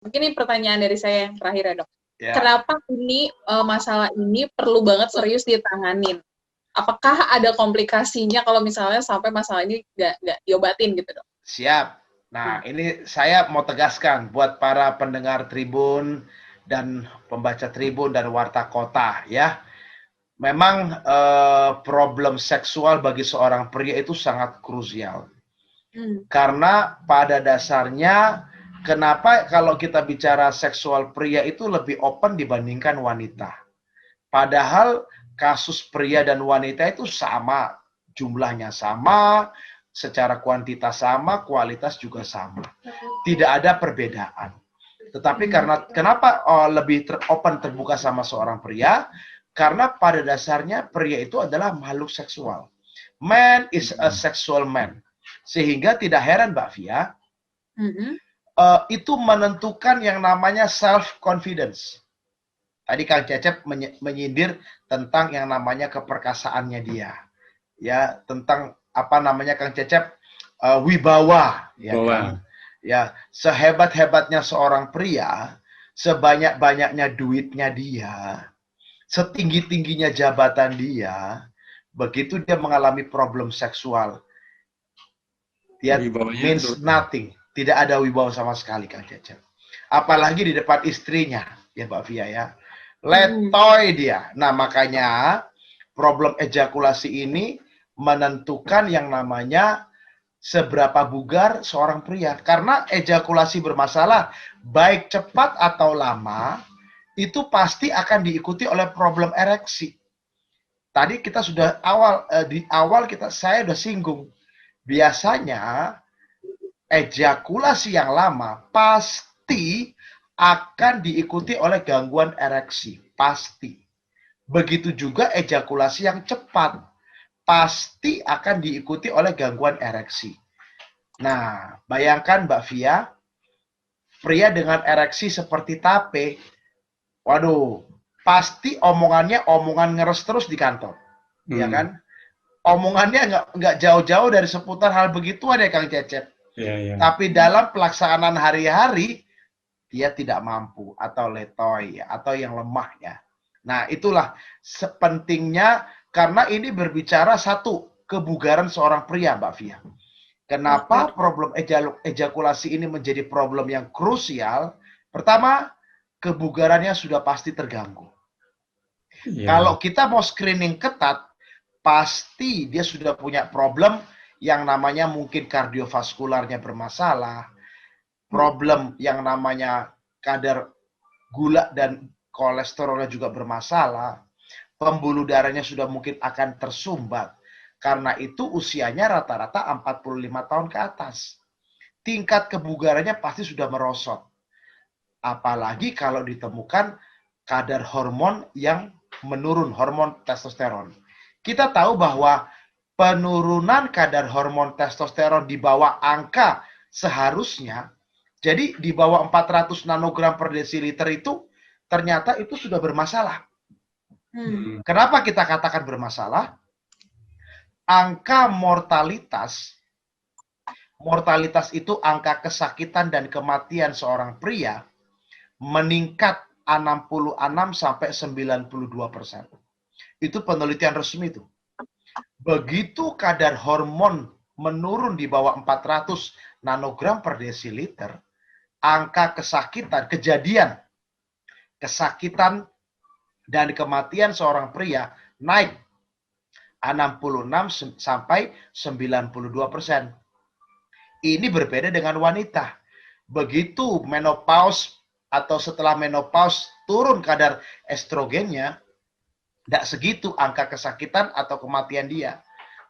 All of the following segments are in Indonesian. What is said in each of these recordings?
Mungkin ini pertanyaan dari saya yang terakhir ya, Dok. Ya. Kenapa ini masalah ini perlu banget serius ditanganin? Apakah ada komplikasinya kalau misalnya sampai masalah ini nggak diobatin gitu, Dok? Siap. Nah, ini saya mau tegaskan buat para pendengar Tribun dan pembaca Tribun dan Warta Kota ya. Memang problem seksual bagi seorang pria itu sangat krusial. Karena pada dasarnya kenapa kalau kita bicara seksual pria itu lebih open dibandingkan wanita. Padahal kasus pria dan wanita itu sama, jumlahnya sama, secara kuantitas sama, kualitas juga sama. Tidak ada perbedaan. Tetapi karena kenapa lebih open terbuka sama seorang pria? Karena pada dasarnya pria itu adalah makhluk seksual. Man is a sexual man. Sehingga tidak heran Mbak Via, itu menentukan yang namanya self-confidence. Tadi Kang Cecep menyindir tentang yang namanya keperkasaannya dia. Ya, tentang apa namanya Kang Cecep, wibawa. Ya, kan? Ya, sehebat-hebatnya seorang pria, sebanyak-banyaknya duitnya dia, setinggi-tingginya jabatan dia, begitu dia mengalami problem seksual, dia means nothing. Tidak ada wibawa sama sekali, Kang Cecep. Apalagi di depan istrinya, ya Mbak Via ya. Letoy dia. Nah, makanya problem ejakulasi ini menentukan yang namanya seberapa bugar seorang pria. Karena ejakulasi bermasalah, baik cepat atau lama, itu pasti akan diikuti oleh problem ereksi. Tadi kita sudah di awal saya sudah singgung. Biasanya ejakulasi yang lama pasti akan diikuti oleh gangguan ereksi. Pasti. Begitu juga ejakulasi yang cepat. Pasti akan diikuti oleh gangguan ereksi. Nah, bayangkan Mbak Via, pria dengan ereksi seperti tape, waduh, pasti omongannya omongan ngeres terus di kantor. Ya kan? Omongannya nggak jauh-jauh dari seputar hal begituan ya Kang Cecep. Tapi dalam pelaksanaan hari-hari, dia tidak mampu atau letoy atau yang lemah ya. Nah, itulah sepentingnya karena ini berbicara satu, kebugaran seorang pria, Mbak Via. Kenapa problem ejakulasi ini menjadi problem yang krusial? Pertama, kebugarannya sudah pasti terganggu. Kalau kita mau screening ketat, pasti dia sudah punya problem yang namanya mungkin kardiovaskularnya bermasalah, problem yang namanya kadar gula dan kolesterolnya juga bermasalah, pembuluh darahnya sudah mungkin akan tersumbat. Karena itu usianya rata-rata 45 tahun ke atas. Tingkat kebugarannya pasti sudah merosot. Apalagi kalau ditemukan kadar hormon yang menurun, hormon testosteron. Kita tahu bahwa penurunan kadar hormon testosteron di bawah angka seharusnya, jadi di bawah 400 nanogram per desiliter itu ternyata itu sudah bermasalah. Kenapa kita katakan bermasalah? Angka mortalitas itu angka kesakitan dan kematian seorang pria meningkat 66 sampai 92%. Itu penelitian resmi itu. Begitu kadar hormon menurun di bawah 400 nanogram per desiliter, angka kesakitan, kesakitan dan kematian seorang pria naik 66 sampai 92%. Ini berbeda dengan wanita. Begitu menopause atau setelah menopause turun kadar estrogennya, tidak segitu angka kesakitan atau kematian dia.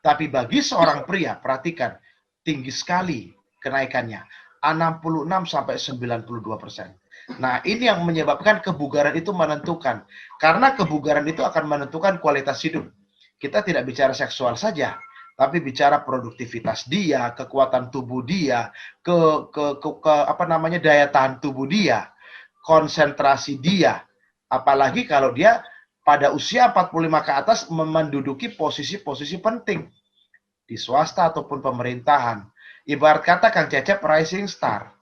Tapi bagi seorang pria, perhatikan, tinggi sekali kenaikannya. 66 sampai 92%. Nah, ini yang menyebabkan kebugaran itu menentukan. Karena kebugaran itu akan menentukan kualitas hidup. Kita tidak bicara seksual saja, tapi bicara produktivitas dia, kekuatan tubuh dia, daya tahan tubuh dia, konsentrasi dia. Apalagi kalau dia pada usia 45 ke atas menduduki posisi-posisi penting di swasta ataupun pemerintahan. Ibarat kata Kang Cecep rising star.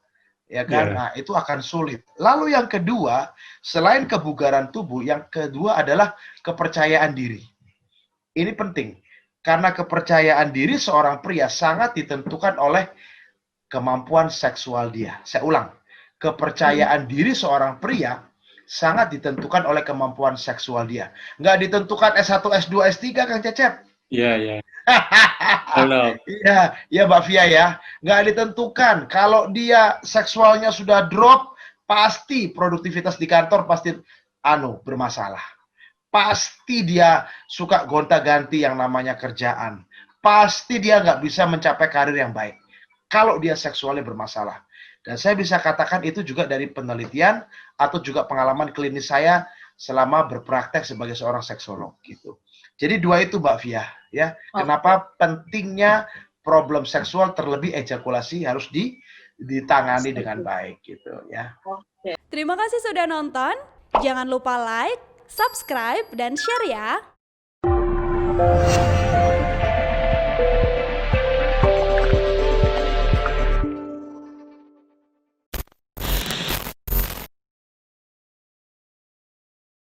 ya kan? Nah, itu akan sulit. Lalu yang kedua, selain kebugaran tubuh, yang kedua adalah kepercayaan diri. Ini penting, karena kepercayaan diri seorang pria sangat ditentukan oleh kemampuan seksual dia. Saya ulang, kepercayaan diri seorang pria sangat ditentukan oleh kemampuan seksual dia. Nggak ditentukan S1, S2, S3, Kang Cecep. Iya. Iya, ya Mbak Fia ya. Nggak ditentukan. Kalau dia seksualnya sudah drop, pasti produktivitas di kantor pasti bermasalah. Pasti dia suka gonta-ganti yang namanya kerjaan. Pasti dia nggak bisa mencapai karir yang baik. Kalau dia seksualnya bermasalah. Dan saya bisa katakan itu juga dari penelitian atau juga pengalaman klinis saya selama berpraktek sebagai seorang seksolog gitu. Jadi dua itu Mbak Fia ya. Kenapa pentingnya problem seksual terlebih ejakulasi harus ditangani dengan baik gitu ya. Terima kasih sudah nonton. Jangan lupa like, subscribe, dan share ya.